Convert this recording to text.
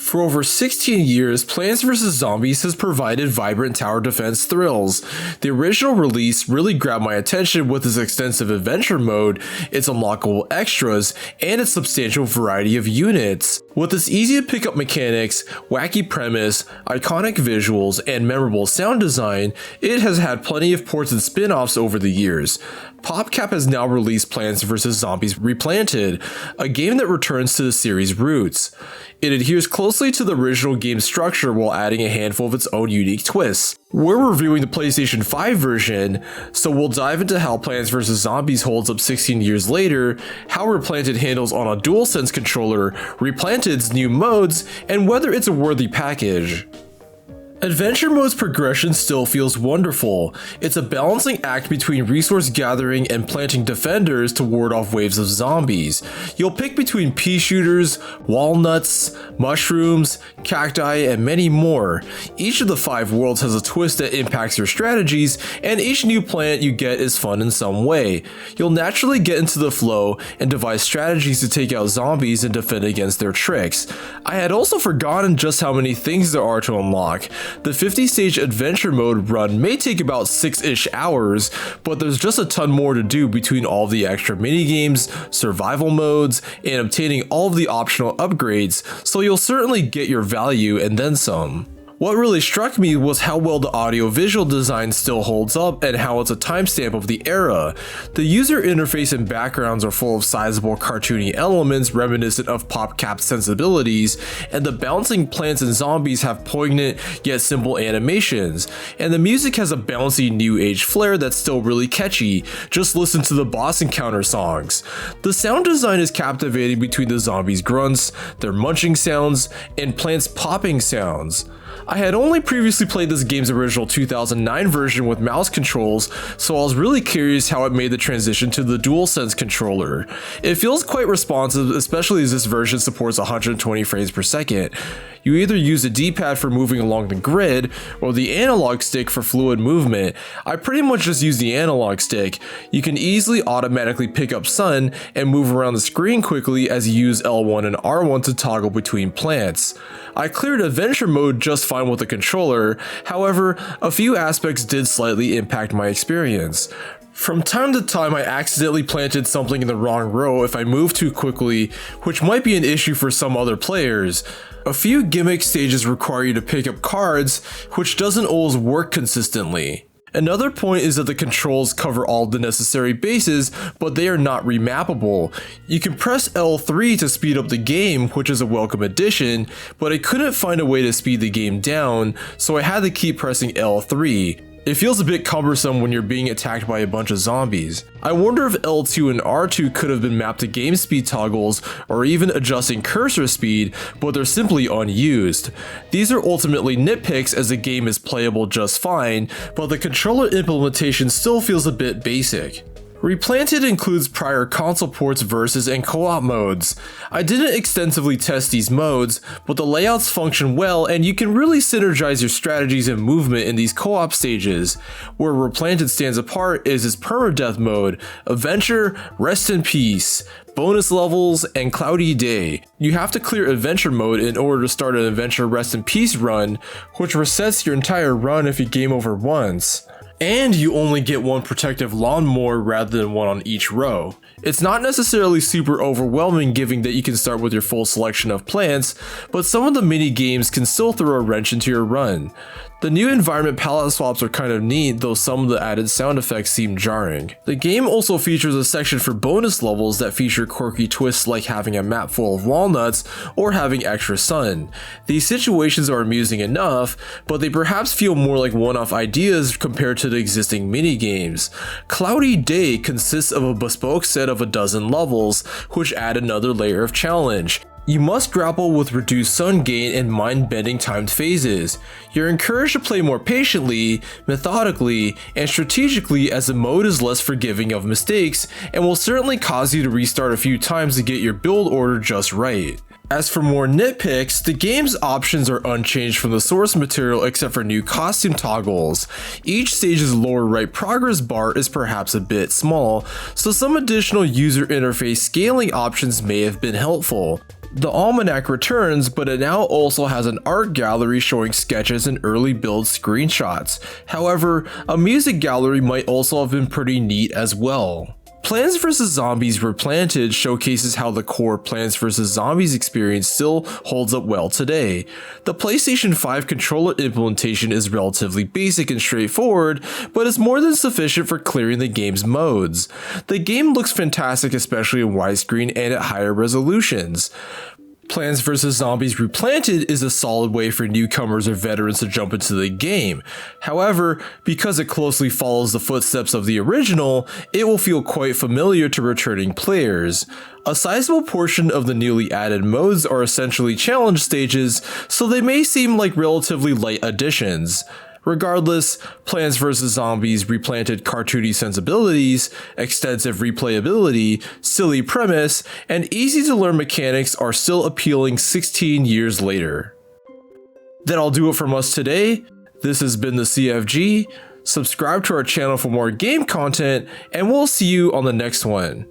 For over 16 years, Plants vs. Zombies has provided vibrant tower defense thrills. The original release really grabbed my attention with its extensive adventure mode, its unlockable extras, and its substantial variety of units. With its easy to pick up mechanics, wacky premise, iconic visuals, and memorable sound design, it has had plenty of ports and spin-offs over the years. PopCap has now released Plants vs. Zombies Replanted, a game that returns to the series' roots. It adheres closely to the original game's structure while adding a handful of its own unique twists. We're reviewing the PlayStation 5 version, so we'll dive into how Plants vs. Zombies holds up 16 years later, how Replanted handles on a DualSense controller, Replanted's new modes, and whether it's a worthy package. Adventure mode's progression still feels wonderful. It's a balancing act between resource gathering and planting defenders to ward off waves of zombies. You'll pick between pea shooters, walnuts, mushrooms, cacti, and many more. Each of the 5 worlds has a twist that impacts your strategies, and each new plant you get is fun in some way. You'll naturally get into the flow and devise strategies to take out zombies and defend against their tricks. I had also forgotten just how many things there are to unlock. The 50-stage adventure mode run may take about 6-ish hours, but there's just a ton more to do between all the extra minigames, survival modes, and obtaining all of the optional upgrades, so you'll certainly get your value and then some. What really struck me was how well the audiovisual design still holds up and how it's a timestamp of the era. The user interface and backgrounds are full of sizable cartoony elements reminiscent of PopCap's sensibilities, and the bouncing plants and zombies have poignant yet simple animations, and the music has a bouncy new age flair that's still really catchy. Just listen to the boss encounter songs. The sound design is captivating between the zombies' grunts, their munching sounds, and plants' popping sounds. I had only previously played this game's original 2009 version with mouse controls, so I was really curious how it made the transition to the DualSense controller. It feels quite responsive, especially as this version supports 120 frames per second. You either use the D-pad for moving along the grid, or the analog stick for fluid movement. I pretty much just use the analog stick. You can easily automatically pick up sun and move around the screen quickly as you use L1 and R1 to toggle between plants. I cleared adventure mode just fine with the controller, however, a few aspects did slightly impact my experience. From time to time, I accidentally planted something in the wrong row if I moved too quickly, which might be an issue for some other players. A few gimmick stages require you to pick up cards, which doesn't always work consistently. Another point is that the controls cover all the necessary bases, but they are not remappable. You can press L3 to speed up the game, which is a welcome addition, but I couldn't find a way to speed the game down, so I had to keep pressing L3. It feels a bit cumbersome when you're being attacked by a bunch of zombies. I wonder if L2 and R2 could have been mapped to game speed toggles or even adjusting cursor speed, but they're simply unused. These are ultimately nitpicks as the game is playable just fine, but the controller implementation still feels a bit basic. Replanted includes prior console ports, versus, and co-op modes. I didn't extensively test these modes, but the layouts function well and you can really synergize your strategies and movement in these co-op stages. Where Replanted stands apart is its permadeath mode, adventure, rest in peace, bonus levels, and cloudy day. You have to clear adventure mode in order to start an adventure rest in peace run, which resets your entire run if you game over once. And you only get one protective lawnmower rather than one on each row. It's not necessarily super overwhelming given that you can start with your full selection of plants, but some of the mini games can still throw a wrench into your run. The new environment palette swaps are kind of neat, though some of the added sound effects seem jarring. The game also features a section for bonus levels that feature quirky twists like having a map full of walnuts or having extra sun. These situations are amusing enough, but they perhaps feel more like one-off ideas compared to the existing minigames. Cloudy Day consists of a bespoke set of a dozen levels, which add another layer of challenge. You must grapple with reduced sun gain and mind-bending timed phases. You're encouraged to play more patiently, methodically, and strategically as the mode is less forgiving of mistakes and will certainly cause you to restart a few times to get your build order just right. As for more nitpicks, the game's options are unchanged from the source material except for new costume toggles. Each stage's lower right progress bar is perhaps a bit small, so some additional user interface scaling options may have been helpful. The Almanac returns, but it now also has an art gallery showing sketches and early build screenshots. However, a music gallery might also have been pretty neat as well. Plants vs. Zombies Replanted showcases how the core Plants vs. Zombies experience still holds up well today. The PlayStation 5 controller implementation is relatively basic and straightforward, but is more than sufficient for clearing the game's modes. The game looks fantastic, especially in widescreen and at higher resolutions. Plants vs. Zombies Replanted is a solid way for newcomers or veterans to jump into the game. However, because it closely follows the footsteps of the original, it will feel quite familiar to returning players. A sizable portion of the newly added modes are essentially challenge stages, so they may seem like relatively light additions. Regardless, Plants vs. Zombies Replanted cartoony sensibilities, extensive replayability, silly premise, and easy to learn mechanics are still appealing 16 years later. That'll do it from us today. This has been the CFG. Subscribe to our channel for more game content, and we'll see you on the next one.